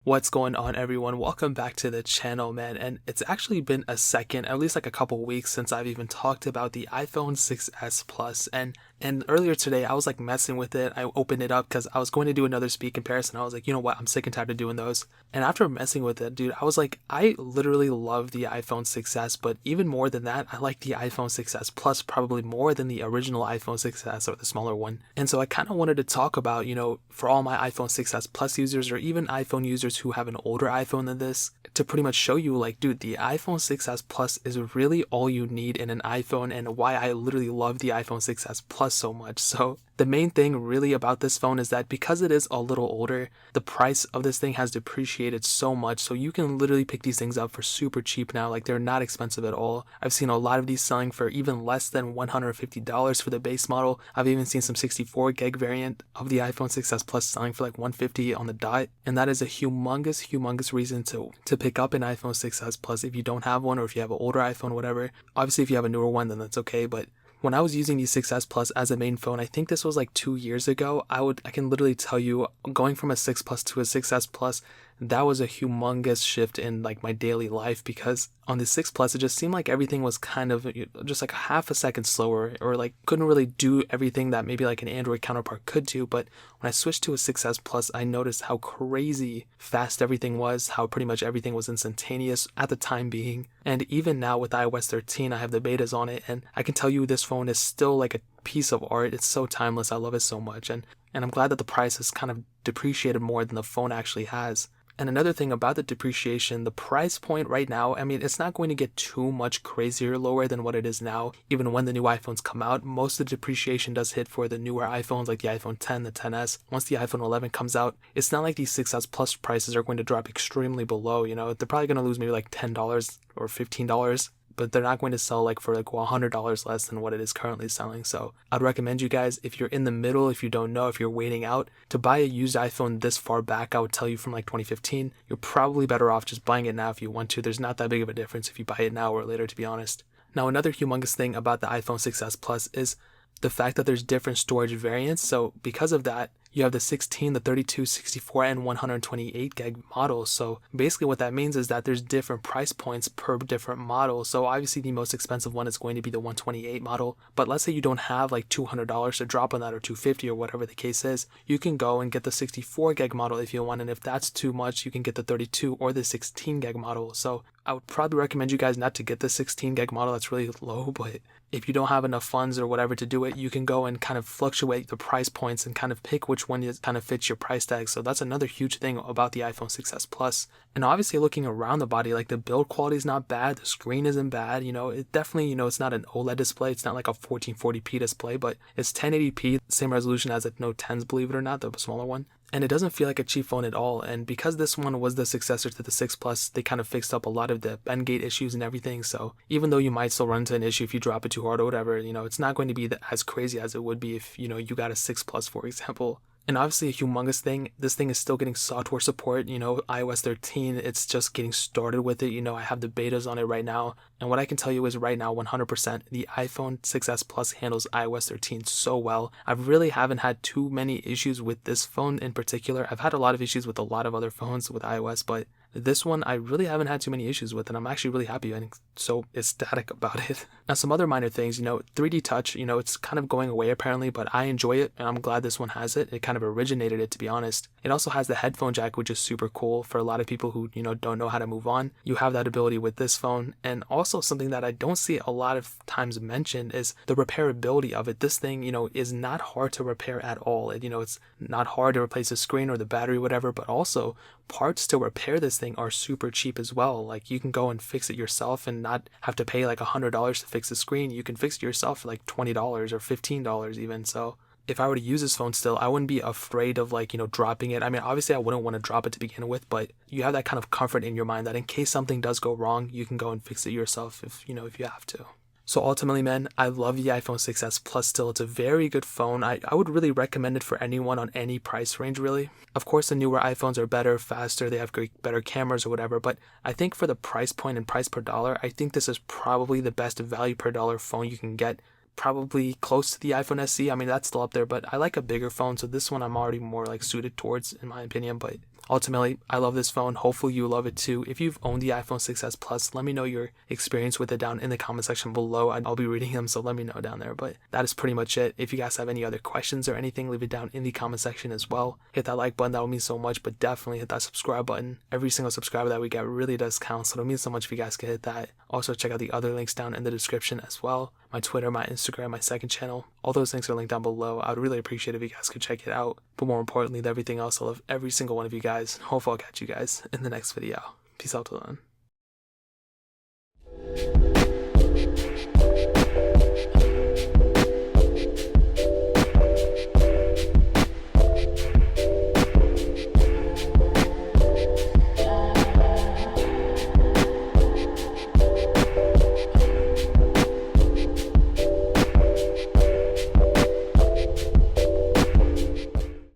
What's going on, everyone? Welcome back to the channel, man. And it's actually been a second, at least like a couple weeks since I've even talked about the iPhone 6s Plus. And earlier today, I was like messing with it. I opened it up because I was going to do another speed comparison. I was like, you know what? I'm sick and tired of doing those. And after messing with it, dude, I was like, I literally love the iPhone 6s, but even more than that, I like the iPhone 6s Plus probably more than the original iPhone 6s or the smaller one. And so I kind of wanted to talk about, for all my iPhone 6s Plus users or even iPhone users who have an older iPhone than this, to pretty much show you like, dude, the iPhone 6s Plus is really all you need in an iPhone and why I literally love the iPhone 6s Plus so much. So the main thing really about this phone is that because it is a little older, the price of this thing has depreciated so much. So you can literally pick these things up for super cheap now. Like, they're not expensive at all. I've seen a lot of these selling for even less than $150 for the base model. I've even seen some 64 gig variant of the iPhone 6s Plus selling for like $150 on the dot. And that is a humongous reason to pick up an iPhone 6s Plus if you don't have one, or if you have an older iPhone, whatever. Obviously, if you have a newer one, then that's okay. But when I was using the 6s Plus as a main phone, I think this was like 2 years ago, I can literally tell you, going from a 6 Plus to a 6s Plus, that was a humongous shift in like my daily life, because on the 6 Plus it just seemed like everything was kind of just like a half a second slower, or like couldn't really do everything that maybe like an Android counterpart could do. But when I switched to a 6s Plus, I noticed how crazy fast everything was, how pretty much everything was instantaneous at the time being. And even now with iOS 13, I have the betas on it, and I can tell you this phone is still like a piece of art. It's so timeless. I love it so much. And I'm glad that the price has kind of depreciated more than the phone actually has. And another thing about the depreciation, the price point right now, I mean, it's not going to get too much crazier lower than what it is now. Even when the new iPhones come out, most of the depreciation does hit for the newer iPhones like the iPhone 10, the 10s. Once the iPhone 11 comes out, it's not like these 6s Plus prices are going to drop extremely below, they're probably going to lose maybe like $10 or $15. But they're not going to sell like for like $100 less than what it is currently selling. So I'd recommend you guys, if you're in the middle, if you don't know, if you're waiting out to buy a used iPhone this far back, I would tell you from like 2015, you're probably better off just buying it now if you want to. There's not that big of a difference if you buy it now or later, to be honest. Now, another humongous thing about the iPhone 6s Plus is the fact that there's different storage variants. So because of that, you have the 16, the 32, 64, and 128 gig models. So basically what that means is that there's different price points per different model. So obviously the most expensive one is going to be the 128 model. But let's say you don't have like $200 to drop on that, or $250 or whatever the case is. You can go and get the 64 gig model if you want. And if that's too much, you can get the 32 or the 16 gig model. So I would probably recommend you guys not to get the 16 gig model. That's really low. But if you don't have enough funds or whatever to do it, you can go and kind of fluctuate the price points and kind of pick which one kind of fits your price tag. So that's another huge thing about the iPhone 6s Plus. And obviously, looking around the body, like, the build quality is not bad, the screen isn't bad, it definitely, it's not an OLED display, it's not like a 1440p display, but it's 1080p, same resolution as the Note 10s, believe it or not, the smaller one. And it doesn't feel like a cheap phone at all. And because this one was the successor to the 6 Plus, they kind of fixed up a lot of the bend gate issues and everything. So even though you might still run into an issue if you drop it too hard or whatever, it's not going to be as crazy as it would be if, you got a 6 Plus, for example. And obviously a humongous thing, this thing is still getting software support, iOS 13, it's just getting started with it. I have the betas on it right now. And what I can tell you is right now, 100%, the iPhone 6s Plus handles iOS 13 so well. I really haven't had too many issues with this phone in particular. I've had a lot of issues with a lot of other phones with iOS, but this one I really haven't had too many issues with, and I'm actually really happy and so ecstatic about it. Now, some other minor things, 3D touch, it's kind of going away apparently, but I enjoy it and I'm glad this one has it. It kind of originated it, to be honest. It also has the headphone jack, which is super cool for a lot of people who, don't know how to move on. You have that ability with this phone. And also something that I don't see a lot of times mentioned is the repairability of it. This thing, is not hard to repair at all. It's not hard to replace the screen or the battery, whatever, but also parts to repair this thing are super cheap as well. Like, you can go and fix it yourself and not have to pay like $100 to fix the screen. You can fix it yourself for like $20 or $15 even. So if I were to use this phone still, I wouldn't be afraid of like, dropping it. I mean, obviously I wouldn't want to drop it to begin with, but you have that kind of comfort in your mind that in case something does go wrong, you can go and fix it yourself if you have to. So ultimately, man, I love the iPhone 6s Plus still. It's a very good phone. I would really recommend it for anyone on any price range, really. Of course, the newer iPhones are better, faster, they have better cameras or whatever, but I think for the price point and price per dollar, I think this is probably the best value per dollar phone you can get. Probably close to the iPhone SE. I mean, that's still up there, but I like a bigger phone, so this one I'm already more like suited towards, in my opinion. But ultimately, I love this phone. Hopefully you love it too. If you've owned the iPhone 6s Plus, let me know your experience with it down in the comment section below. I'll be reading them, so let me know down there. But that is pretty much it. If you guys have any other questions or anything, leave it down in the comment section as well. Hit that like button, that would mean so much, but definitely hit that subscribe button. Every single subscriber that we get really does count, so it means so much if you guys can hit that. Also, check out the other links down in the description as well. My Twitter, my Instagram, my second channel. All those links are linked down below. I would really appreciate it if you guys could check it out. But more importantly than everything else, I love every single one of you guys. Hopefully I'll catch you guys in the next video. Peace out till then.